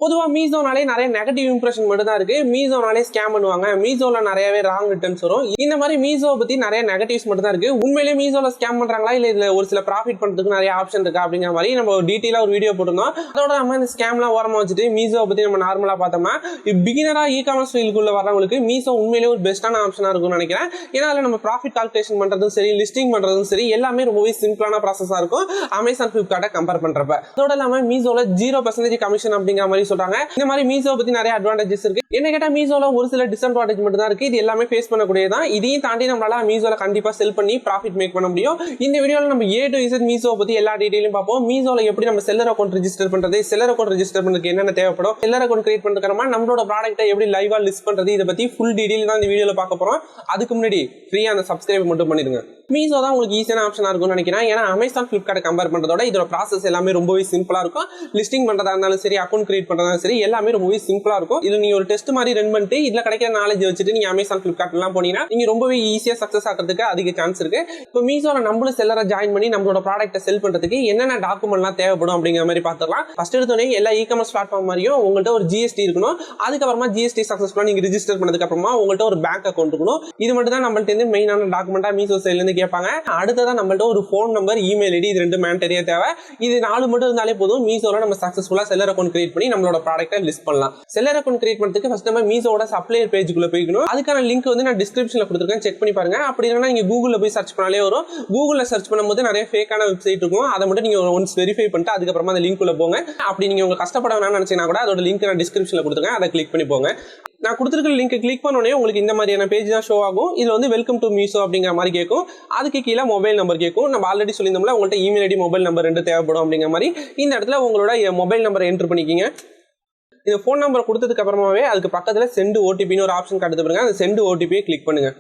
பொதுவா மீஷோனாலே நிறைய negative impression மட்டும் தான் இருக்கு. மீஷோனாலே ஸ்கேம் பண்ணுவாங்க, மீஷோல நிறையவே ராங் ரிட்டர்ன்ஸ் வரும். இந்த மாதிரி மீஷோ பத்தி நிறைய நெகட்டிவ்ஸ் மட்டும் தான் இருக்கு. உண்மையிலேயே மீஷோல ஸ்கேம் பண்றாங்களா இல்ல இதுல ஒரு சில ப்ராஃபிட் பண்றதுக்கு நிறைய ஆப்ஷன் இருக்கா அப்படிங்கிற மாதிரி நம்ம டீடைலா ஒரு வீடியோ போட்டிருந்தோம். அதோட நம்ம இந்த ஸ்கேம்லாம் ஓரமா வச்சுட்டு மீஷோ பத்தி நம்ம நார்மலா பார்த்தோம்னா பிகினரா இ-காமர்ஸ் ஃபீல்டுக்குள்ள வரவங்களுக்கு மீஷோ உண்மையிலேயே ஒரு பெஸ்டான ஆப்ஷனா இருக்கும்னு நினைக்கிறேன். ஏன்னா அதுல நம்ம ப்ராஃபிட் கால்குலேஷன் பண்றதும் சரி, லிஸ்டிங் பண்றதும் சரி, எல்லாமே ரொம்பவே சிம்பிளான ப்ராசஸா இருக்கும் அமேசான், ஃபிளிப்கார்ட்டை கம்பேர் பண்றப்ப. அதோட இல்லாம மீஷோல 0% கமிஷன் அப்படிங்கிற மாதிரி சொல்றாங்க. இந்த மாதிரி மீஷோ பத்தி நிறைய அட்வான்டேஜஸ் இருக்கு. என்ன கேட்டா மீஷோல ஒரு சில டிஸ்அட்வான்டேஜ் மட்டும் தான் இருக்கு. இது எல்லாமே ஃபேஸ் பண்ணக்கூடியதான். இதையும் தாண்டி நம்மளால மீஷோல கண்டிப்பா செல் பண்ணி ப்ராஃபிட் மேக் பண்ண முடியும். இந்த வீடியோல நம்ம A to Z மீஷோ பத்தி எல்லா டீடைலும் பார்ப்போம். மீஷோல எப்படி நம்ம செல்லர் அக்கௌண்ட் ரெஜிஸ்டர் பண்றது, செல்லர் அக்கௌண்ட் ரெஜிஸ்டர் பண்றதுக்கு என்னென்ன தேவைப்படும், செல்லர் அக்கௌண்ட் கிரியேட் பண்றதுக்கு நம்மளோட ப்ராடக்ட்டை எப்படி லைவா லிஸ்ட் பண்றது, இதை பத்தி ஃபுல் டீடைல் தான் இந்த வீடியோல பார்க்க போறோம். அதுக்கு முன்னாடி ஃப்ரீயா அந்த சப்ஸ்கிரைப் மட்டும் பண்ணிடுங்க. மீஷோ தான் உங்களுக்கு ஈஸியான ஆப்ஷனா இருக்கும்னு நினைக்கிறேன். ஏன்னா அமேசான், ஃபிளிப்கார்ட் கம்பேர் பண்றதோட இதோட ப்ராசஸ் எல்லாமே ரொம்பவே சிம்பிளா இருக்கும். லிஸ்டிங் பண்றதா இருந்தாலும் சரி, அக்கௌண்ட் கிரியேட் பண்றதா சரி, எல்லாமே ரொம்பவே சிம்பிளா இருக்கும். இது நீங்க ஒரு டெஸ்ட் மாதிரி ரன் பண்ணிட்டு இதுல கிடைக்கிற நாலேஜ் வச்சுட்டு நீங்க அமேசான், ஃபிளிப்கார்ட் எல்லாம் போனீங்கன்னா நீங்க ரொம்பவே ஈஸியா சக்சஸ் ஆகிறதுக்கு அதிக சான்ஸ் இருக்கு. இப்போ மீஷோல நம்மளும் செல்லரை ஜாயின் பண்ணி நம்மளோட ப்ராடக்ட்டை செல் பண்றதுக்கு என்னென்ன டாக்குமெண்ட்லாம் தேவைப்படும் அப்படிங்கிற மாதிரி பார்த்துக்கலாம். ஃபர்ஸ்ட் எடுத்தோடனே எல்லா இ-காமர்ஸ் பிளாட்ஃபார்ம் மாதிரியும் உங்கள்கிட்ட ஒரு ஜிஎஸ்டி இருக்கணும். அதுக்கப்புறமா ஜிஎஸ்டி சக்சஸ்ஃபுல்லா நீங்க ரிஜிஸ்டர் பண்ணதுக்கு அப்புறமா உங்கள்கிட்ட ஒரு பேங்க் அக்கௌண்ட் இருக்கணும். இது மட்டும் தான் நம்மள்ட்ட இருந்து மெயினான டாக்குமெண்டா மீஷோ சைட்ல இருந்து கேட்பாங்க. அடுத்ததான் நம்மள்ட்ட ஒரு ஃபோன் நம்பர், இமெயில் ஐடி, இது ரெண்டு மேண்டரியா தேவை. இது 4 மட்டும் இருந்தாலே போதும். மீஷோல நம்ம சக்சஸ்ஃபுல்லா செல்லர் அக்கௌண்ட் கிரியேட் பண்ணி நம்மளோட ப்ராடக்ட்டை லிஸ்ட் பண்ணலாம். செல்லர் அக்கௌண்ட் கிரியேட் பண்றதுக்கு ஃபர்ஸ்ட் நம்ம மீஷோட சப்ளையர் பேஜுக்குள்ள போய்க்கணும். அதுக்கான லிங்க் வந்து நான் டிஸ்கிரிப்ஷன்ல கொடுத்துருக்கேன், செக் பண்ணி பாருங்க. அப்படி இல்லைன்னா நீங்க கூகுள்ல போய் சர்ச் பண்ணாலே வரும். கூகுள்ல சர்ச் பண்ணும்போது நிறைய ஃபேக்கான வெப்சைட் இருக்கும். அதை மட்டும் நீங்க ஒன்ஸ் வெரிஃபை பண்ணிட்டு அதுக்கப்புறமா அந்த லிங்க் உள்ள போங்க. அப்படி நீங்க உங்களுக்கு கஷ்டப்பட வேணாம்னு நினைச்சீங்கன்னா கூட அதோட லிங்க் நான் டிஸ்கிரிப்ஷன்ல கொடுத்துருக்கேன், அதை கிளிக் பண்ணி போங்க. நான் கொடுத்துருக்க லிங்க் கிளிக் பண்ணோடனே உங்களுக்கு இந்த மாதிரியான பேஜ் தான் ஷோ ஆகும். இதுல வந்து வெல்கம் டு மீஷோ அப்படிங்கிற மாதிரி கேட்கும். அதுக்கு கீழே மொபைல் நம்பர் கேட்கும். நம்ம ஆல்ரெடி சொல்லியிருந்தோம்ல உங்கள்கிட்ட இமெயில் ஐடி, மொபைல் நம்பர் ரெண்டு தேவைப்படும் அப்படிங்கிற மாதிரி. இந்த இடத்துல உங்களோட மொபைல் நம்பரை என்டர் பண்ணிக்கிங்க. இந்த ஃபோன் நம்பர் கொடுத்ததுக்கு அப்புறமாவே அதுக்கு பக்கத்துல சென்ட் ஓடிபின்னு ஒரு ஆப்ஷன் காட்டுது பாருங்க. அந்த சென்ட் ஓடிபியை கிளிக் பண்ணுங்க.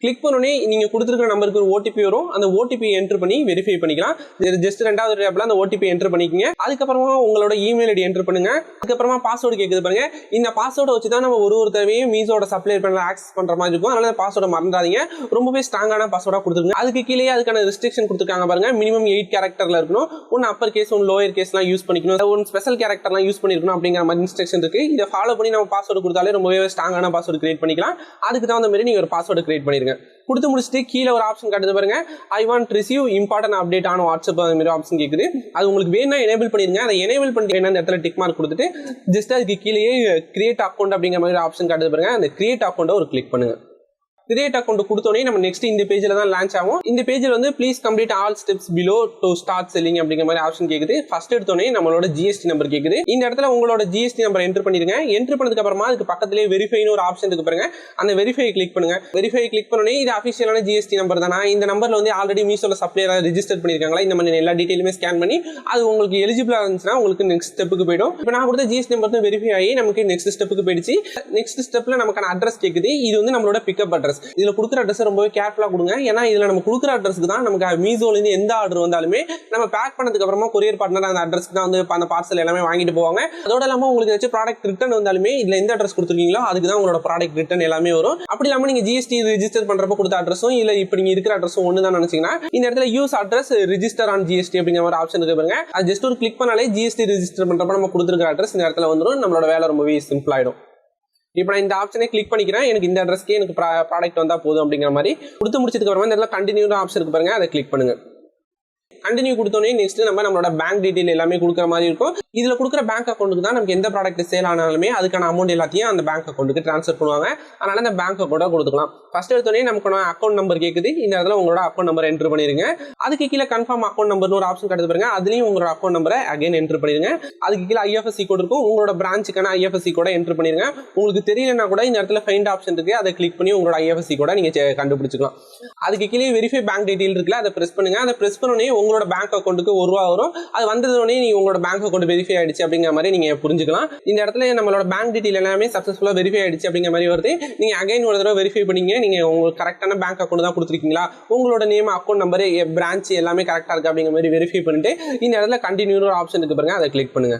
கிளிக் பண்ணோடனே நீங்க கொடுத்துருக்க நம்பருக்கு ஒரு ஓடிபி வரும். அந்த ஓடிபி என்டர் பண்ணி வெரிஃபை பண்ணிக்கலாம். ஜஸ்ட் ரெண்டாவது டேப்ல அந்த ஓடிபி என்டர் பண்ணிக்கங்க. அதுக்கப்புறமா உங்களோட இமெயில் ஐடி என்டர் பண்ணுங்க. அதுக்கப்புறமா பாஸ்வேர்டு கேட்குது பாருங்க. இந்த பாஸ்வேர்டை வச்சு தான் நம்ம ஒரு தடவையும் மீஷோட சப்ளையர் பண்ணல ஆக்சஸ் பண்ற மாதிரி இருக்கும். அதனால பாஸ்வேர்டை மறந்துடாதீங்க. ரொம்பவே ஸ்ட்ராங்கான பாஸ்வேர்டா கொடுத்துருங்க. அதுக்கு கீழே அதுக்கான ரெஸ்ட்ரிக்ஷன் கொடுத்துருக்காங்க பாருங்க. மினிமம் 8 கேரக்டர்ல இருக்கணும். ஒன்னு அப்பர் கேஸ், ஒன்னு லோயர் கேஸ்லாம் யூஸ் பண்ணிக்கணும், ஒன்னு ஸ்பெஷல் கேரக்டர்லாம் யூஸ் பண்ணிருக்கணும் அப்படிங்கிற மாதிரி இன்ஸ்ட்ரக்ஷன் இருக்கு. இதை ஃபாலோ பண்ணி நம்ம பாஸ்வேர்டு கொடுத்தாலே ரொம்பவே ஸ்ட்ராங்கான பாஸ்வேர்டு கிரியேட் பண்ணிக்கலாம். அதுக்கு தகுந்த மாதிரி நீங்க ஒரு பாஸ்வேர்டு கிரியேட் பண்ணிருங்க. கொடுத்து முடிச்சுட்டு கீழே ஒரு ஆப்ஷன் காட்டுது பாருங்க. I want receive important update on WhatsApp அந்த மாதிரி ஆப்ஷன் கேட்குது. அது உங்களுக்கு வேணா எனேபிள் பண்ணிருங்க. அதை எனேபிள் பண்ணிட்டு வேணா அந்த இடத்துல டிக் மார்க் கொடுத்துட்டு ஜஸ்ட் அதுக்கு கீழே கிரியேட் அக்கௌண்ட் அப்படிங்கிற மாதிரி ஆப்ஷன் காட்டுது பாருங்க. அந்த கிரியேட் அக்கௌண்ட்டை ஒரு கிளிக் பண்ணுங்க. கிரியேட் அக்கௌண்ட் கொடுத்தோடனே நம்ம நெக்ஸ்ட் இந்த பேஜ்ல தான் லான்ச் ஆகும். இந்த பேஜ்ல வந்து please complete all steps below to start selling அப்படிங்கிற மாதிரி ஆப்ஷன் கேக்குது. ஃபர்ஸ்ட் எடுத்தோடனே நம்மளோட ஜிஎஸ்டி நம்பர் கேக்குது. இந்த இடத்துல உங்களோட ஜிஎஸ்டி நம்பர் என்டர் பண்ணிருங்க. என்டர் பண்ணதுக்கு அப்புறமா அதுக்கு பக்கத்திலே வெரிஃபைன்னு ஒரு ஆப்ஷன் இருக்கு பாருங்க. அந்த வெரிஃபை கிளிக் பண்ணுங்க. வெரிஃபை கிளிக் பண்ணோடனே இது அஃபிஷியலான ஜிஎஸ்டி நம்பர் தானா, இந்த நம்பர்ல வந்து ஆல்ரெடி மீஷோல சப்ளையரா ரெஜிஸ்டர் பண்ணிருக்காங்களா, இந்த மாதிரி எல்லா டீடைலுமே ஸ்கேன் பண்ணி அது உங்களுக்கு எலிஜிபிளா இருந்துச்சுன்னா உங்களுக்கு நெக்ஸ்ட் ஸ்டெப்புக்கு போயிடும். இப்போ நான் கொடுத்த ஜிஎஸ்டி நம்பர் தான் வெரிஃபை ஆகி நமக்கு நெக்ஸ்ட் ஸ்டெப்புக்கு போயிடுச்சு. நெக்ஸ்ட் ஸ்டெப்ல நமக்கான அட்ரஸ் கேக்குது. இது வந்து நம்மளோட பிக்கப் அட்ரஸ். இதுல கொடுக்குற அட்ரஸ் ரொம்பவே கேர்ஃபுல்லா கொடுங்க. ஏன்னா இதுல நம்ம கொடுக்குற அட்ரஸ்க்கு தான் நமக்கு மீஷோல இருந்து எந்த ஆர்டர் வந்தாலுமே நம்ம பேக் பண்ணதுக்கு அப்புறமா கொரியர் பார்ட்னர் அந்த அட்ரஸ்க்கு தான் வந்து அந்த பார்சல் எல்லாமே வாங்கிட்டு போவாங்க. அதோட இல்லாம உங்களுக்கு ஏதாச்சும் ப்ராடக்ட் ரிட்டர்ன் வந்தாலுமே இதுல எந்த அட்ரஸ் கொடுத்துருக்கீங்களோ அதுக்கு தான் உங்களோட ப்ராடக்ட் ரிட்டர்ன் எல்லாமே வரும். அப்படி இல்லாம நீங்க ஜிஎஸ்டி ரெஜிஸ்டர் பண்றப்ப கொடுத்த அட்ரஸும் இல்ல இப்ப நீங்க இருக்கிற அட்ரஸும் ஒன்று தான் நினைச்சீங்கன்னா இந்த இடத்துல use address register on GST அப்படிங்கிற ஒரு ஆப்ஷன் இருக்கு பாருங்க. அது ஜஸ்ட் ஒரு கிளிக் பண்ணாலே ஜிஎஸ்டி ரெஜிஸ்டர் பண்றப்ப நம்ம கொடுத்துருக்கிற அட்ரஸ் இந்த இடத்துல வந்துடும். நம்மளோட வேலை ரொம்பவே சிம்பிள் ஆயிடும். இப்போ நான் இந்த ஆப்ஷனை கிளிக் பண்ணிக்கிறேன். எனக்கு இந்த அட்ரஸ்க்கே எனக்கு ப்ராடக்ட் வந்தா போதும் அப்படிங்கிற மாதிரி கொடுத்து முடிச்சதுக்கு அப்புறமா இந்த இடத்துல கண்டினியூ ஆப்ஷன் இருக்கு பாருங்க. அதை கிளிக் பண்ணுங்க. கண்டினியூ கொடுத்தோன்னே நெக்ஸ்ட் நம்ம நம்மளோட பேங்க் டீடைல் எல்லாமே கொடுக்குற மாதிரி இருக்கும். இதுல கொடுக்குற பேங்க் அக்கௌண்ட்டுக்கு தான் நமக்கு எந்த ப்ராடக்ட் சேல் ஆனாலுமே அதுக்கான அமௌண்ட் எல்லாத்தையும் அந்த பேங்க் அக்கௌண்ட்டுக்கு ட்ரான்ஸ்ஃபர் பண்ணுவாங்க. அதனால அந்த பேங்க் அக்கௌண்ட்டை கொடுத்துக்கலாம். ஃபர்ஸ்ட் எடுத்தோடனே நமக்கு அக்கௌண்ட் நம்பர் கேட்குது. இந்த இடத்துல உங்களோட அக்கௌண்ட் நம்பர் என்டர் பண்ணிருங்க. அதுக்கு கீழே கன்ஃபார்ம் அக்கௌண்ட் நம்பர்னு ஒரு ஆப்ஷன் காட்டுது பாருங்க. அதுலயும் உங்களோட அக்கௌண்ட் நம்பரை அகைன் என்டர் பண்ணிருங்க. அதுக்கு கீழே ஐஎஃப்எஸ்சி கோட் இருக்கும். உங்களோட பிரான்ச்சுக்கான ஐஎஃப்எஸ்சி கோட என்டர் பண்ணிருங்க. உங்களுக்கு தெரியலன்னா கூட இந்த இடத்துல ஃபைண்ட் ஆப்ஷன் இருக்கு. அதை கிளிக் பண்ணி உங்களோட ஐஎஃப்எஸ்சி கோட நீங்க கண்டுபிடிச்சிக்கலாம். அதுக்கு கீழே வெரிஃபை பேங்க் டீடைல் இருக்குல்ல, அதை பிரஸ் பண்ணுங்க. அதை பிரஸ் பண்ணோடனே உங்களோட பேங்க் அக்கௌண்ட்டுக்கு ₹1 வரும். அது வந்ததுனே நீங்க உங்களோட பேங்க் அக்கௌண்ட் வெரிஃபை ஆயிடுச்சு அப்படிங்கிற மாதிரி நீங்க புரிஞ்சுக்கலாம். இந்த இடத்துல நம்மளோட பேங்க் டீடைல் எல்லாமே சக்சஸ்ஃபுல்லா வெரிஃபை ஆயிடுச்சு அப்படிங்கிற மாதிரி வருது. நீங்க அகைன் ஒரு தடவை வெரிஃபை பண்ணீங்க. நீங்க உங்களுக்கு கரெக்டான பேங்க் அக்கௌண்ட் தான் கொடுத்துருக்கீங்களா, உங்களோட நேம், அக்கௌண்ட் நம்பர், பிரான்ச் எல்லாமே கரெக்டா இருக்கு அப்படிங்கிற மாதிரி வெரிஃபை பண்ணிட்டு இந்த இடத்துல கண்டினியூ ஆப்ஷன் இருக்கு பாருங்க. அதை கிளிக் பண்ணுங்க.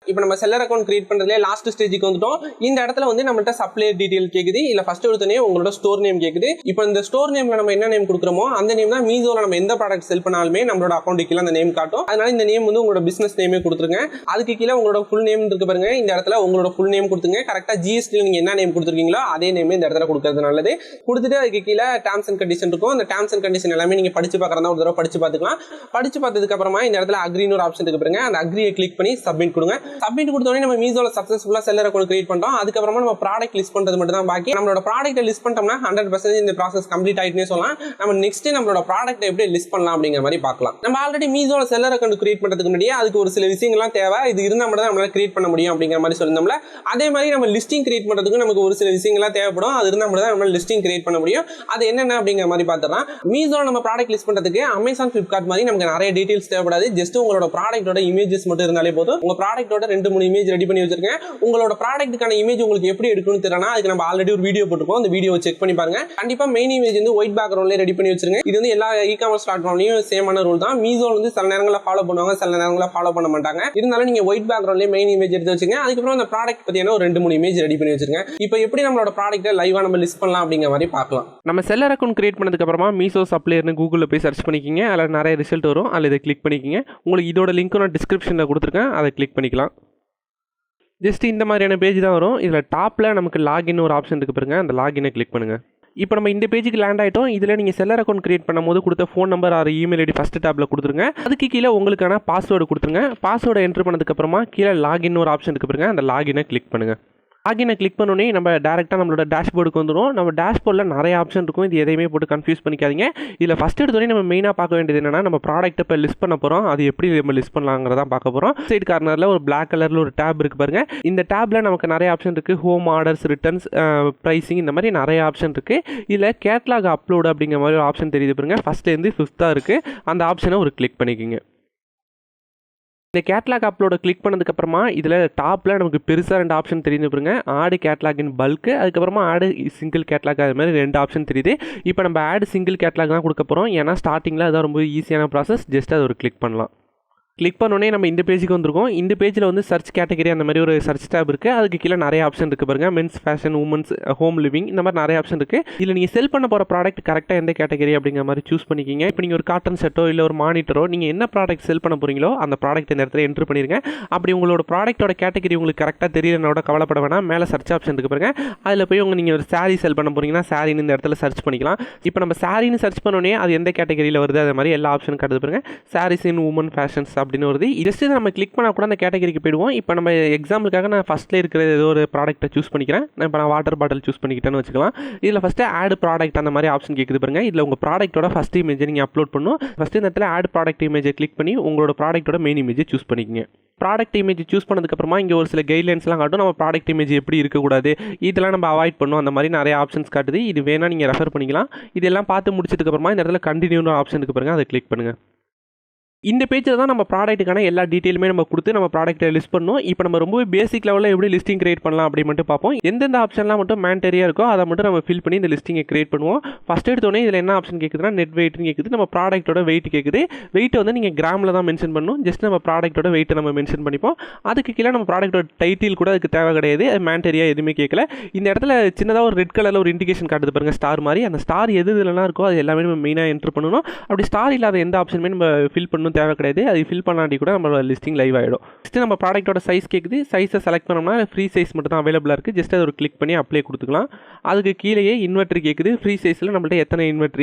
இப்போ நம்ம செல்லர் அக்கௌண்ட் கிரியேட் பண்றதுல லாஸ்ட் ஸ்டேஜுக்கு வந்துட்டோம். இந்த இடத்துல வந்து நம்மள்ட்ட சப்ளையர் டீடைல் கேக்குது. இல்ல ஃபர்ஸ்ட் எடுத்தனே உங்களோட ஸ்டோர் நேம் கேக்குது. இப்போ இந்த ஸ்டோர் நேம்ல நம்ம என்ன நேம் கொடுக்குறோமோ அந்த நேம் தான் மீஷோல நம்ம எந்த ப்ராடக்ட் செல் பண்ணாலுமே நம்மளோட அக்கௌண்ட்டுக்கு கீழே அந்த நேம் காட்டும். அதனால இந்த நேம் வந்து உங்களோட பிசினஸ் நேமே கொடுத்துருங்க. அதுக்கு கீழே உங்களோட ஃபுல் நேம் இருக்கு பாருங்க. இந்த இடத்துல உங்களோட ஃபுல் நேம் கொடுத்துங்க. கரெக்டா ஜிஎஸ்டி நீங்க என்ன நேம் கொடுத்துருக்கீங்களோ அதே நேம் இந்த இடத்துல கொடுக்கறது நல்லது. கொடுத்துட்டு அதுக்கு கீழே டேர்ம்ஸ் அண்ட் கண்டிஷன் இருக்கும். அந்த டேர்ம்ஸ் அண்ட் கண்டிஷன் எல்லாமே நீங்க படிச்சு பார்க்கறதா ஒரு தடவை படிச்சு பார்த்துக்கலாம். படிச்சு பார்த்ததுக்கு அப்புறமா இந்த இடத்துல அக்ரின்னு ஒரு ஆப்ஷன் இருக்கு பாருங்க. அந்த அக்ரியை கிளிக் பண்ணி சப்மிட் கொடுங்க. சப்மிட் கொடுத்தோடனே நம்ம மீஷோல சக்சஸ்ஃபுல்லா செல்லர் அக்கௌண்ட் கிரியேட் பண்றோம். அதுக்கப்புறமா நம்ம ப்ராடக்ட் லிஸ்ட் பண்றது மட்டும் தான் பாக்கி. நம்மளோட ப்ராடக்ட்டை லிஸ்ட் பண்ணிட்டோம்னா 100% இந்த ப்ராசஸ் கம்ப்ளீட் ஆயிட்டுனே சொல்லலாம். நம்ம நெக்ஸ்ட் நம்மளோட ப்ராடக்ட்டை எப்படி லிஸ்ட் பண்ணலாம் அப்படிங்கிற மாதிரி பார்க்கலாம். நம்ம ஆல்ரெடி மீஷோல செல்லர் அக்கௌண்ட் கிரியேட் பண்றதுக்கு முன்னாடி அதுக்கு ஒரு சில விஷயங்கள்லாம் தேவை. இது இருந்தா மட்டும் தான் நம்மளால கிரியேட் பண்ண முடியும் அப்படிங்கிற மாதிரி சொல்லிருந்தோம்ல. அதே மாதிரி நம்ம லிஸ்டிங் கிரியேட் பண்றதுக்கு நமக்கு ஒரு சில விஷயங்கள்லாம் தேவைப்படும். அது இருந்தா மட்டும் தான் நம்மளால லிஸ்டிங் கிரியேட் பண்ண முடியும். அது என்னென்ன அப்படிங்கிற மாதிரி பார்த்தலாம். மீஷோல நம்ம ப்ராடக்ட் லிஸ்ட் பண்றதுக்கு அமேசான், ஃபிளிப்கார்ட் மாதிரி நமக்கு நிறைய டீடைல்ஸ் தேவைப்படாது. ஜஸ்ட் உங்களோட ப்ராடக்ட்டோட இமேஜஸ் மட்டும் இருந்தாலே போதும். உங்க ப்ராடக்ட்டோட 2-3 இமேஜ் ரெடி பண்ணி வச்சிருக்கேன். உங்களோட ப்ராடக்ட்டுக்கான இமேஜ் உங்களுக்கு எப்படி எடுக்கணும்னு தெரியலனா அதுக்கு நம்ம ஆல்ரெடி ஒரு வீடியோ போட்டுருக்கோம். அந்த வீடியோவை செக் பண்ணி பாருங்க. கண்டிப்பா மெயின் இமேஜ் வந்து ஒயிட் பேக்ரவுண்ட்ல ரெடி பண்ணி வச்சிருங்க. இது வந்து எல்லா இ-காமர்ஸ் பிளாட்ஃபார்ம்லயும் சேமான ரூல் தான். மீஷோல வந்து சில நேரங்களில் ஃபாலோ பண்ணுவாங்க, சில நேரங்களில் ஃபாலோ பண்ண மாட்டாங்க. இருந்தாலும் நீங்க ஒயிட் பேக்ரவுண்ட்லயே மெயின் இமேஜ் எடுத்து வச்சுங்க. அதுக்கப்புறம் அந்த ப்ராடக்ட் பத்தியான ஒரு 2-3 இமேஜ் ரெடி பண்ணி வச்சிருங்க. இப்போ எப்படி நம்மளோட ப்ராடக்ட்டை லைவா நம்ம லிஸ்ட் பண்ணலாம் அப்படிங்கிற மாதிரி பார்க்கலாம். நம்ம செல்லர் அக்கௌண்ட் கிரியேட் பண்ணதுக்கு அப்புறமா மீஷோ சப்ளையர்னு கூகுளில் போய் சர்ச் பண்ணிக்கிங்க. அதில் நிறைய ரிசல்ட் வரும். அதில் இதை கிளிக் பண்ணிக்கிங்க. உங்களுக்கு இதோட லிங்க் நான் டிஸ்கிரிப்ஷனில் கொடுத்துருக்கேன். அதை கிளிக் பண்ணிக்கலாம். ஜஸ்ட் இந்த மாதிரியான பேஜ் தான் வரும். இதில் டாப்பில் நமக்கு லாகின் ஒரு ஆப்ஷன் இருக்குது பாருங்க. அந்த லாகினை கிளிக் பண்ணுங்கள். இப்போ நம்ம இந்த பேஜுக்கு லேண்ட் ஆகிட்டோம். இதில் நீங்கள் செல்லர் அக்கௌண்ட் கிரியேட் பண்ணும்போது கொடுத்த phone number or email ID first டேப்பில் கொடுத்துருங்க. அதுக்கு கீழே உங்களுக்கான பாஸ்வேர்டு கொடுத்துருங்க. பாஸ்வேர்டை என்ட்ரு பண்ணதுக்கப்புறமா கீழே லாகின் ஒரு ஆப்ஷன் இருக்குது பாருங்க. அந்த லாகினை கிளிக் பண்ணுங்கள். லாகினை கிளிக் பண்ணோன்னே நம்ம டேரெக்டாக நம்மளோட டேஷ்போர்டுக்கு வந்துடும். நம்ம டேஷ்போர்டில் நிறைய ஆப்ஷன் இருக்கும். இது எதையுமே போட்டு கன்ஃபியூஸ் பண்ணிக்காதீங்க. இதில் ஃபஸ்ட் எடுத்தோடனே நம்ம மெயினாக பார்க்க வேண்டியது என்னன்னா, நம்ம ப்ராடக்ட்டை இப்போ லிஸ்ட் பண்ண போகிறோம். அது எப்படி நம்ம லிஸ்ட் பண்ணலாங்கிறதான் பார்க்க போகிறோம். சைடு கார்னரில் ஒரு பிளாக் கலரில் ஒரு டேப் இருக்குது பாருங்க. இந்த டேப்பில் நமக்கு நிறைய ஆப்ஷன் இருக்குது. ஹோம், ஆர்டர்ஸ், ரிட்டர்ன்ஸ், ப்ரைஸிங், இந்த மாதிரி நிறைய ஆப்ஷன் இருக்குது. இதில் கேட்லாக் அப்லோடு அப்படிங்கிற மாதிரி ஒரு ஆப்ஷன் தெரியுது பாருங்க. ஃபஸ்ட்லேருந்து 5th இருக்குது. அந்த ஆப்ஷனை ஒரு கிளிக் பண்ணிக்கோங்க. இந்த கேட்லாக் அப்லோட கிளிக் பண்ணதுக்கப்புறமா இதில் டாப்பில் நமக்கு பெருசாக 2 ஆப்ஷன் தெரியுது பாருங்க. ஆடு கேட்லாக் இன் பல்க்கு, அதுக்கப்புறமா ஆடு சிங்கிள் கேட்லாக், அது மாதிரி 2 ஆப்ஷன் தெரியுது. இப்போ நம்ம ஆடு சிங்கிள் கேட்லாக் தான் கொடுக்க போகிறோம். ஏன்னா ஸ்டார்டிங்கில் அதான் ரொம்ப ஈஸியான ப்ராசஸ். ஜஸ்ட் அதை ஒரு கிளிக் பண்ணலாம். கிளிக் பண்ணோன்னே நம்ம இந்த பேஜுக்கு வந்திருக்கோம். இந்த பேஜில் வந்து சர்ச் கேட்டகரி அந்த மாதிரி ஒரு சர்ச் டேப் இருக்குது. அதுக்கு கீழே நிறைய ஆப்ஷன் இருக்குது பாருங்கள். Men's fashion, women's, home living, இந்த மாதிரி நிறைய ஆப்ஷன் இருக்குது. இதில் நீங்கள் செல் பண்ண போகிற ப்ராடக்ட் கரெக்டாக எந்த கேட்டகரி அப்படிங்கிற மாதிரி சூஸ் பண்ணிக்கிங்க. இப்போ நீங்கள் ஒரு காட்டன் செட்டோ இல்லை ஒரு மானிட்டரோ நீங்கள் என்ன ப்ராடக்ட் செல் பண்ண போகிறீங்களோ அந்த ப்ராடக்ட் இந்த இடத்துல என்ட்ரு பண்ணிடுங்க. அப்படி உங்களோட ப்ராடக்ட்டோட கேட்டகரி உங்களுக்கு கரெக்டாக தெரியலனோட கவலைப்பட வேணாம். மேலே சர்ச் ஆப்ஷன் இருக்குது பாருங்க. அதில் போய் நீங்கள் ஒரு சாரீ செல் பண்ண போகிறீங்கன்னா சாரின்னு இந்த இடத்துல சர்ச் பண்ணிக்கலாம். இப்போ நம்ம சாரின்னு சர்ச் பண்ணோன்னே அது எந்த கேட்டகரியில் வருது அது மாதிரி எல்லா ஆப்ஷனும் காட்டுது பாருங்க. சாரீஸ் இன் உமன் ஃபேஷன்ஸ் அப்படின்னு வருது. ஜஸ்ட் நம்ம கிளிக் பண்ணால் கூட அந்த கேட்டகரிக்கு போயிடுவோம். இப்போ நம்ம எக்ஸாம்பிளுக்காக நான் ஃபஸ்ட்டில் இருக்கிற ஏதோ ஒரு ப்ராடக்ட்டை சூஸ் பண்ணிக்கிறேன். இப்போ நான் வாட்டர் பாட்டில் சூஸ் பண்ணிக்கிட்டேன்னு வச்சுக்கலாம். இதில் ஃபஸ்ட்டு ஆட் ப்ராடக்ட் அந்த மாதிரி ஆப்ஷன் கேட்குது பாருங்க. இதில் உங்கள் ப்ராடக்ட்டோட ஃபஸ்ட் இமேஜை நீங்கள் அப்லோட் பண்ணணும். ஃபஸ்ட்டு இந்த இடத்துல ஆட் ப்ராடக்ட் இமேஜை கிளிக் பண்ணி உங்களோட ப்ராடக்ட்டோட மெயின் இமேஜை சூஸ் பண்ணிக்கங்க. ப்ராடக்ட் இமேஜ் சூஸ் பண்ணதுக்கப்புறமா இங்கே ஒரு சில கைட்லைன்ஸ்லாம் காட்டும். நம்ம ப்ராடக்ட் இமேஜ் எப்படி இருக்கக்கூடாது, இதெல்லாம் நம்ம அவாய்ட் பண்ணணும், அந்த மாதிரி நிறைய ஆப்ஷன்ஸ் காட்டுது. இது வேணால் நீங்கள் ரெஃபர் பண்ணிக்கலாம். இதெல்லாம் பார்த்து முடிச்சதுக்கப்புறமா இந்த இடத்துல கண்டினியூன்னு ஆப்ஷன் இருக்குது பாருங்க. அதை கிளிக் பண்ணுங்கள். இந்த பேஜில் தான் நம்ம ப்ராடக்ட்டுக்கான எல்லா டீட்டெயிலுமே நம்ம கொடுத்து நம்ம ப்ராடக்ட்டை லிஸ்ட் பண்ணணும். இப்போ நம்ம ரொம்பவே பேசிக் லெவலில் எப்படி லிஸ்டிங் கிரியேட் பண்ணலாம் அப்படி மட்டும் பார்ப்போம். எந்தெந்த ஆப்ஷன்லாம் மட்டும் மேண்டரியாக இருக்கோ அதை மட்டும் நம்ம ஃபில் பண்ணி இந்த லிஸ்டிங்கை கிரியேட் பண்ணுவோம். ஃபஸ்ட் எடுத்தோடனே இதில் என்ன ஆப்ஷன் கேட்குதுன்னா நெட் வெயிட்னு கேட்குது. நம்ம ப்ராடக்ட்டோட வெயிட் கேட்குது. வெயிட் வந்து நீங்கள் கிராமில் தான் மென்ஷன் பண்ணணும். ஜஸ்ட் நம்ம ப்ராடக்ட்டோட வெயிட்டை நம்ம மென்ஷன் பண்ணிப்போம். அதுக்கு கீழே நம்ம ப்ராடக்ட்டோட டைட்டில் கூட அதுக்கு தேவை கிடையாது. அது மேண்டரியாக எதுவுமே கேட்கல. இந்த இடத்துல சின்னதாக ஒரு ரெட் கலரில் ஒரு இண்டிகேஷன் காட்டுது பாருங்க, ஸ்டார் மாதிரி. அந்த ஸ்டார் எது இதெல்லாம் இருக்கோ அது எல்லாமே நம்ம மெயினாக என்ட்ரு பண்ணணும். அப்படி ஸ்டார் இல்லாத எந்த ஆப்ஷனுமே நம்ம ஃபில் பண்ணணும் தேவை கிடையாது. அது ஃபில் பண்ணாட்டி கூட நம்மளோட லிஸ்டிங் லைவ் ஆகிடும். ஜஸ்ட் நம்ம ப்ராடக்ட்டோட சைஸ் கேட்குது. சைஸை செலக்ட் பண்ணோம்னா ஃப்ரீ சைஸ் மட்டும் தான் அவைலபிளாக இருக்குது. ஜஸ்ட் அதை ஒரு கிளிக் பண்ணி அப்ளை கொடுத்துக்கலாம். அதுக்கு கீழேயே இன்வெர்ட்ரி கேட்குது. ஃப்ரீ சைஸில் நம்மள்ட்ட எத்தனை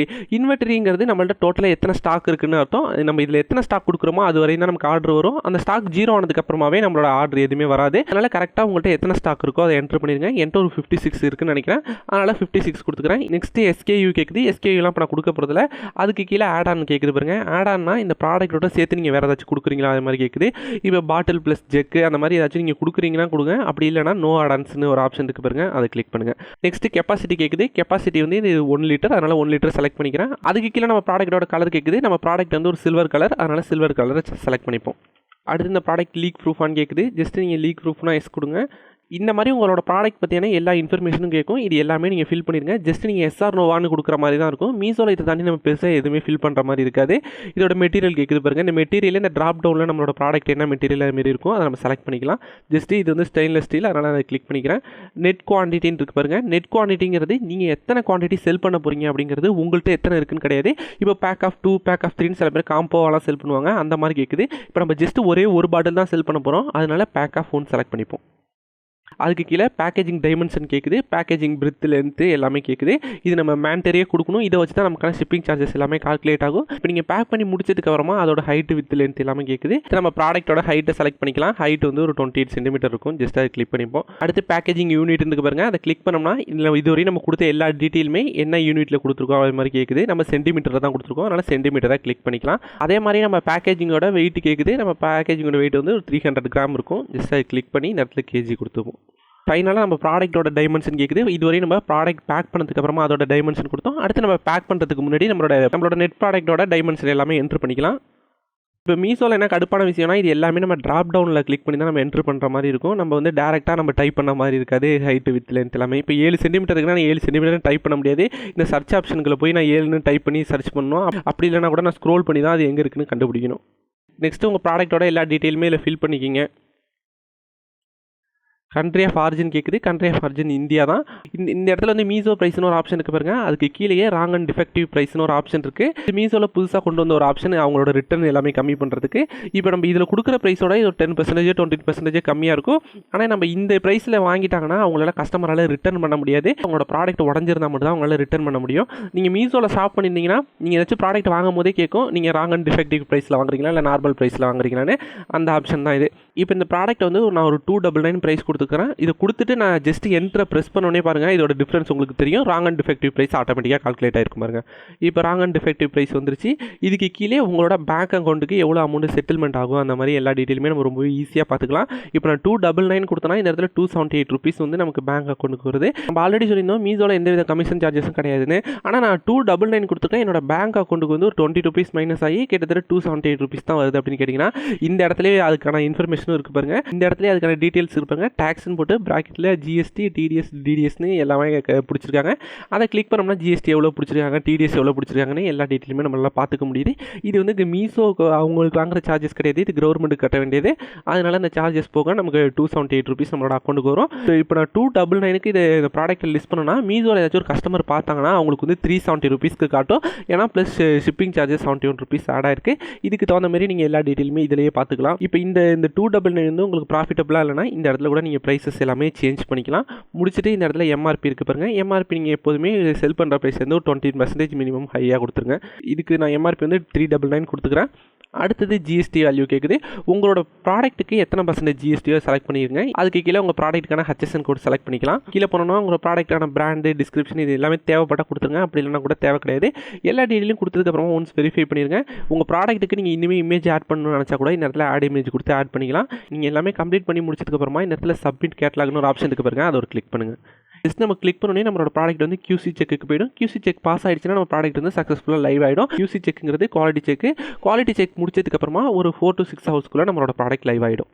இன்வெர்ட்ரிங்கிறது நம்மள்ட்ட டோட்டலாக எத்தனை ஸ்டாக் இருக்குன்னு அர்த்தம். நம்ம இதில் எத்தனை ஸ்டாக் கொடுக்குறோமோ அது வரையும் தான் நமக்கு ஆர்டர் வரும். அந்த ஸ்டாக் 0 ஆனதுக்கப்புறமாவே நம்மளோட ஆர்டர் எதுவுமே வராது. அதனால் கரெக்டாக உங்கள்கிட்ட எத்தனை ஸ்டாக் இருக்கோ அதை என்ட்ரு பண்ணிடுங்க. என்கிட்ட ஒரு 56 இருக்குன்னு நினைக்கிறேன். அதனால் 56 கொடுத்துக்கிறேன். நெக்ஸ்ட்டு SKU கேட்குது. SKUலாம் இப்போ நான் கொடுக்க போகிறதில்ல. அதுக்கு கீழே ஆட் ஆன் கேட்குது பாருங்க. ஆட் ஆன்னா இந்த ப்ராடக்ட்டோட சேர்த்து நீங்கள் வேறு ஏதாச்சும் கொடுக்குறீங்களா அது மாதிரி கேட்குது. இப்போ பாட்டில் ப்ளஸ் ஜெக்கு அந்த மாதிரி ஏதாச்சும் நீங்கள் கொடுக்குறீங்கன்னா கொடுங்க. அப்படி இல்லைனா நோ ஆடான்ஸ்னு ஒரு ஆப்ஷன் இருக்குது பாருங்க. அதை கிளிக் பண்ணுங்கள். நெக்ஸ்ட் கெப்பாசிட்டி கேட்குது. கெப்பாசிட்டி வந்து இது 1 லிட்டர். அதனால் 1 லிட்டர் செலக்ட் பண்ணிக்கிறேன். அதுக்கு கீழே நம்ம ப்ராடக்ட்டோட கலர் கேட்குது. நம்ம ப்ராடக்ட் வந்து ஒரு சில்வர் கலர். அதனால் சில்வர் கலரை செலக்ட் பண்ணிப்போம். அடுத்து இந்த ப்ராடக்ட் லீக் ப்ரூஃபான்னு கேட்குது. ஜஸ்ட் நீங்கள் லீக் ப்ரூஃப்னா எஸ் கொடுங்க. இந்த மாதிரி உங்களோட ப்ராடக்ட் பற்றியான எல்லா இன்ஃபர்மேஷனும் கேட்கும். இது எல்லாமே நீங்கள் ஃபில் பண்ணிடுங்க. ஜஸ்ட் நீங்கள் எஸ்ஆர் நோவான்னு கொடுக்குற மாதிரி தான் இருக்கும். மீஷோவில் இதை தாண்டி நம்ம பெருசாக எதுவுமே ஃபில் பண்ணுற மாதிரி இருக்காது. இதோட மெட்டீரியல் கேட்குது பாருங்கள். இந்த மெட்டீரியல் இந்த ட்ராப் டவுனில் நம்மளோட ப்ராடக்ட் என்ன மெட்டீரியல் அதுமாரி இருக்கும் அதை நம்ம செலக்ட் பண்ணிக்கலாம். ஜஸ்ட் இது வந்து ஸ்டெயின்லெஸ் ஸ்டீல், அதனால் அதை கிளிக் பண்ணிக்கிறேன். நெட் குவான்டிட்டின்னு இருக்கு பாருங்கள். நெட் குவான்டிட்டிங்கிறது நீங்கள் எத்தனை குவான்டிட்டி செல் பண்ண போகிறீங்க அப்படிங்கிறது உங்கள்கிட்ட எத்தனை இருக்குன்னு கிடையாது. இப்போ பேக் ஆஃப் 2 பேக் ஆஃப் 3 சில பேர் காம்போவெல்லாம் செல் பண்ணுவாங்க, அந்த மாதிரி கேட்குது. இப்போ நம்ம ஜஸ்ட் ஒரே ஒரு பாட்டில் தான் செல் பண்ண போகிறோம், அதனால பேக் ஆஃப் 1 செலக்ட் பண்ணிப்போம். அதுக்கு கீழே பேக்கேஜிங் டைமென்ஷன் கேட்குது, பேக்கேஜிங் பிரெத் லென்த்து எல்லாமே கேட்குது. இது நம்ம மேண்டரியாக கொடுக்கணும். இதை வச்சு தான் நமக்கான ஷிப்பிங் சார்ஜஸ் எல்லாமே கால்குலேட் ஆகும். இப்போ நீங்கள் பேக் பண்ணி முடிச்சதுக்கு அப்புறமா அதோட ஹைட் வித் லென்த் எல்லாமே கேட்குது. நம்ம ப்ராடக்ட்டோட ஹைட்டை செலக்ட் பண்ணிக்கலாம். ஹைட் வந்து ஒரு 28 சென்டிமீட்டர் இருக்கும். ஜஸ்ட் அதை கிளிக் பண்ணிப்போம். அடுத்து பேக்கேஜிங் யூனிட் இருக்கு பாருங்க, அதை கிளிக் பண்ணோம்னா இதில் இதுவரையும் நம்ம கொடுத்த எல்லா டீட்டெயிலுமே என்ன யூனிட்டில் கொடுத்துருக்கோம் அது மாதிரி கேட்குது. நம்ம சென்டிமீட்டரில் தான் கொடுத்துருக்கோம், அதனால் சென்டிமீட்டரை கிளிக் பண்ணிக்கலாம். அதே மாதிரி நம்ம பேக்கேஜிங்கோட வெயிட் கேட்குது. நம்ம பேக்கேஜிங்கோட வெயிட் வந்து ஒரு 300 கிராம் இருக்கும். ஜஸ்ட் அதை கிளிக் பண்ணி இந்த இடத்துல கேஜி கொடுத்துப்போம். ஃபைனலாக நம்ம ப்ராடக்ட்டோட டைமென்ஷன் கேட்குது. இதுவரை நம்ம ப்ராடக்ட் பேக் பண்ணதுக்கு அப்புறமா அதோட டைமென்ஷன் கொடுத்தோம். அடுத்து நம்ம பேக் பண்ணுறதுக்கு முன்னாடி நம்மளோட நெட் ப்ராடக்ட்டோட டைமென்ஷன் எல்லாமே என்ட்ரு பண்ணிக்கலாம். இப்போ மீஷோவில் என்ன கடுப்பான விஷயம்னா இது எல்லாமே நம்ம ட்ராப் டவுனில் கிளிக் பண்ணி தான் நம்ம என்ட்ரு பண்ணுற மாதிரி இருக்கும். நம்ம வந்து டேரெக்டாக நம்ம டைப் பண்ண மாதிரி இருக்காது. ஹைட்டு வித் லென்த் எல்லாமே இப்போ 7 சென்டிமீட்டர் இருக்குன்னா நான் 7 சென்டிமீட்டர் டைப் பண்ண முடியாது. இந்த சர்ச் ஆப்ஷனுக்குள்ள போய் நான் 7ன்னு டைப் பண்ணி சர்ச் பண்ணணும். அப்படி இல்லைனா கூட நான் ஸ்க்ரோல் பண்ணி தான் அது எங்கே இருக்குன்னு கண்டுபிடிக்கணும். நெக்ஸ்ட்டு உங்கள் ப்ராடக்ட்டோட எல்லா டீட்டெயிலுமே இதில் ஃபில் பண்ணிக்கிங்க. கண்ட்ரி ஆஃப் ஆரிஜின் கேட்குது. கண்ட்ரி ஆஃப் ஆரிஜின் இந்தியா தான். இந்த இடத்துல வந்து மீஷோ ப்ரைஸ்னு ஒரு ஆப்ஷன் இருக்குது பாருங்கள். அதுக்கு கீழேயே ராங் அண்ட் டிஃபெக்டிவ் ப்ரைஸ்னு ஒரு ஆப்ஷன் இருக்குது. இது மீஷோவில் புதுசாக கொண்டு வந்த ஒரு ஆப்ஷன் அவங்களோட ரிட்டர்ன் எல்லாமே கம்மி பண்ணுறதுக்கு. இப்போ நம்ம இதில் கொடுக்குற ப்ரைஸோட இது 10% 20% கம்மியாக இருக்கும். ஆனால் நம்ம இந்த ப்ரைஸில் வாங்கிட்டாங்கன்னா அவங்களால கஸ்டமரால் ரிட்டர்ன் பண்ண முடியாது. அவங்களோட ப்ராடக்ட் உடஞ்சிருந்தா மட்டும் தான் அவங்களால ரிட்டர்ன் பண்ண முடியும். நீங்கள் மீஷோவில் ஷாப் பண்ணியிருந்தீங்கன்னா நீங்கள் ஏதாச்சும் ப்ராடக்ட் வாங்கும் போதே கேட்கும் நீங்கள் ராங் அண்ட் டிஃபெக்டிவ் ப்ரைஸில் வாங்குறீங்களா இல்லை நார்மல் ப்ரைஸில் வாங்குறீங்களான்னு. அந்த ஆப்ஷன் தான் இது. இப்போ இந்த ப்ராடக்ட் வந்து நான் ஒரு 299 ப்ரைஸ் கொடுத்துக்கிறேன். இதை கொடுத்துட்டு நான் ஜஸ்ட் என்ட்ரை ப்ரெஸ் பண்ணோன்னே பாருங்கள் இதோட டிஃப்ரென்ஸ் உங்களுக்கு தெரியும். ராங் அண்ட் டிஃபெக்டிவ் ப்ரைஸ் ஆட்டோமேட்டிக்காக கால்குலேட் ஆகிருக்கும் பாருங்க. இப்போ ராங் அண்ட் டிஃபெக்டிவ் ப்ரைஸ் வந்துருச்சு. இதுக்கு கீழே உங்களோட பேங்க் அக்கௌண்ட்டுக்கு எவ்வளோ அமௌண்ட் செட்டில்மெண்ட் ஆகும் அந்த மாதிரி எல்லா டீட்டெயிலுமே நம்ம ரொம்ப ஈஸியாக பார்த்துக்கலாம். இப்போ நான் 299 கொடுத்தனா இந்த இடத்துல 278 ருபீஸ் வந்து நமக்கு பேங்க் அக்கௌண்ட்டுக்கு வருது. நம்ம ஆல்ரெடி சொல்லியிருந்தோம் மீஷோவில் எந்தவித கமிஷன் சார்ஜஸும் கிடையாதுன்னு. ஆனால் நான் 299 கொடுத்துட்டேன். என்னோட பேங்க் அக்கௌண்ட்டுக்கு வந்து ஒரு 20 ருபீஸ் மைனஸ் ஆகி கிட்டத்தட்ட 278 ருபீஸ் தான் வருது அப்படின்னு கேட்டிங்கன்னா இந்த இடத்துல அதுக்கான இன்ஃபர்மேஷனும் இருக்குது பாருங்கள். இந்த இடத்துல அதுக்கான டீட்டெயில்ஸ் இருப்பாங்க. டேக்ஸ்ன்னு போட்டு ப்ராக்கெட்டில் ஜிஎஸ்டி டிடிஎஸ் டிடிஎஸ்னு எல்லாமே பிடிச்சிருக்காங்க. அதை கிளிக் பண்ணோம்னா ஜிஎஸ்டி எவ்வளோ பிடிச்சிருக்காங்க, டிடிஎஸ் எவ்வளோ பிடிச்சிருக்காங்கன்னு எல்லா டீட்டெயிலுமே நம்மளால் பார்த்துக்க முடியுது. இது வந்து இந்த மீஷோ அவங்களுக்கு வாங்குற சார்ஜஸ் கிடையாது, இது கவர்மெண்ட்டுக்கு கட்ட வேண்டியது. அதனால் இந்த சார்ஜஸ் போக நமக்கு 278 ருபீஸ் நம்மளோட அக்கௌண்ட்டுக்கு வரும். இப்போ நான் 299க்கு இந்த ப்ராடக்ட்டை லிஸ்ட் பண்ணோன்னா மீஷோவில் ஏதாச்சும் ஒரு கஸ்டமர் பார்த்தாங்கன்னா அவங்களுக்கு வந்து 370 ருபீஸ்க்கு காட்டும். ஏன்னா plus shipping charges 71 rupees add ஆயிருக்கு. இதுக்கு தகுந்த மாதிரி நீங்கள் எல்லா டீட்டெயிலுமே இதிலேயே பார்த்துக்கலாம். இப்போ இந்த 299 வந்து உங்களுக்கு ப்ராஃபிட்டபுளாக இல்லைனா இந்த இடத்துல கூட நீங்கள் ப்ரைஸஸ் எல்லாமே சேஞ்ச் பண்ணிக்கலாம். முடிச்சுட்டு இந்த இடத்துல எம்ஆர்பி இருக்குது பாருங்கள். எம்ஆர்பி நீங்கள் எப்போதுமே செல் பண்ணுற ப்ரைஸ் வந்து ஒரு 20% மினிமம் ஹையாக கொடுத்துருங்க. இதுக்கு நான் எம்ஆர்பி வந்து 399 கொடுத்துக்கிறேன். அடுத்தது ஜிஎஸ்டி வேல்யூ கேட்குது. உங்களோட ப்ராடக்ட்டுக்கு எத்தனை % ஜிஎஸ்டியோ செலக்ட் பண்ணிடுங்க. அதுக்கு கீழே உங்கள் ப்ராடக்ட்டுக்கான HSN கோட் செலக்ட் பண்ணிக்கலாம். கீழே போனோம்னா உங்கள் ப்ராடக்ட்டான பிராண்டு டிஸ்கிரிப்ஷன் இது எல்லாமே தேவைப்பட்டால் கொடுத்துருங்க. அப்படி இல்லைனா கூட தேவை கிடையாது. எல்லா டீட்டெயிலும் கொடுத்ததுக்கப்புறமா ஒன்ஸ் வெரிஃபை பண்ணிடுங்க. உங்கள் ப்ராடக்ட்டுக்கு நீங்கள் இனிமேல் இமேஜ் ஆட் பண்ணணும்னு நினச்சா கூட இந்த இடத்துல ஆட் இமேஜ் கொடுத்து ஆட் பண்ணிக்கலாம். நீங்கள் எல்லாமே கம்ப்ளீட் பண்ணி முடிச்சதுக்கப்புறமா இந்த இடத்துல சப்மிட் கேட்லாக்னு ஒரு ஆப்ஷன் இருக்குது பாருங்கள், அதை ஒரு கிளிக் பண்ணுங்கள். ஜஸ்ட் நம்ம கிளிக் பண்ணோன்னே நம்மளோட ப்ராடக்ட் வந்து QC செக்குக்கு போயிடும். QC செக் பாஸ் ஆகிடுச்சுன்னா நம்ம ப்ராடக்ட் வந்து சக்ஸஸ்ஃபுல்லாக லைவ் ஆகிடும். QC செக்குங்கிறது குவாலிட்டி செக். குவாலிட்டி செக் முடிச்சதுக்கப்புறமா ஒரு 4 to 6 ஹவர்ஸ்க்குள்ளே நம்மளோட ப்ராடக்ட் லைவ் ஆகிடும்.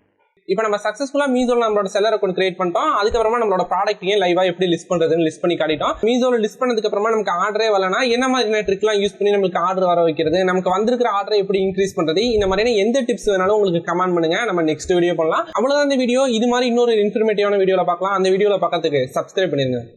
இப்போ நம்ம சக்ஸஸ்ஃபுல்லாக மீஷோவில் நம்மளோட செல்லர் அக்கௌண்ட் கிரியேட் பண்ணிட்டோம். அதுக்கப்புறமா நம்மளோட ப்ராடக்ட்டையும் லைவாக எப்படி லிஸ்ட் பண்ணுறதுன்னு லிஸ்ட் பண்ணி காட்டிட்டோம். மீஷோவில் லிஸ்ட் பண்ணதுக்கப்புறமா நமக்கு ஆர்டரே வரலனா என்ன மாதிரியான ட்ரிக்லாம் யூஸ் பண்ணி நமக்கு ஆர்டர் வர வைக்கிறது, நமக்கு வந்திருக்கிற ஆர்டரை எப்படி இன்க்ரீஸ் பண்ணுறது, இந்த மாதிரியான எந்த டிப்ஸ் வேணாலும் உங்களுக்கு கமெண்ட் பண்ணுங்க. நம்ம நெக்ஸ்ட் வீடியோ பண்ணலாம். அவ்வளோதான் இந்த வீடியோ. இது மாதிரி இன்னொரு இன்ஃபர்மேட்டிவான வீடியோவில் பார்க்கலாம். அந்த வீடியோவில் பார்க்கறதுக்கு சப்ஸ்கிரைப் பண்ணிருங்க.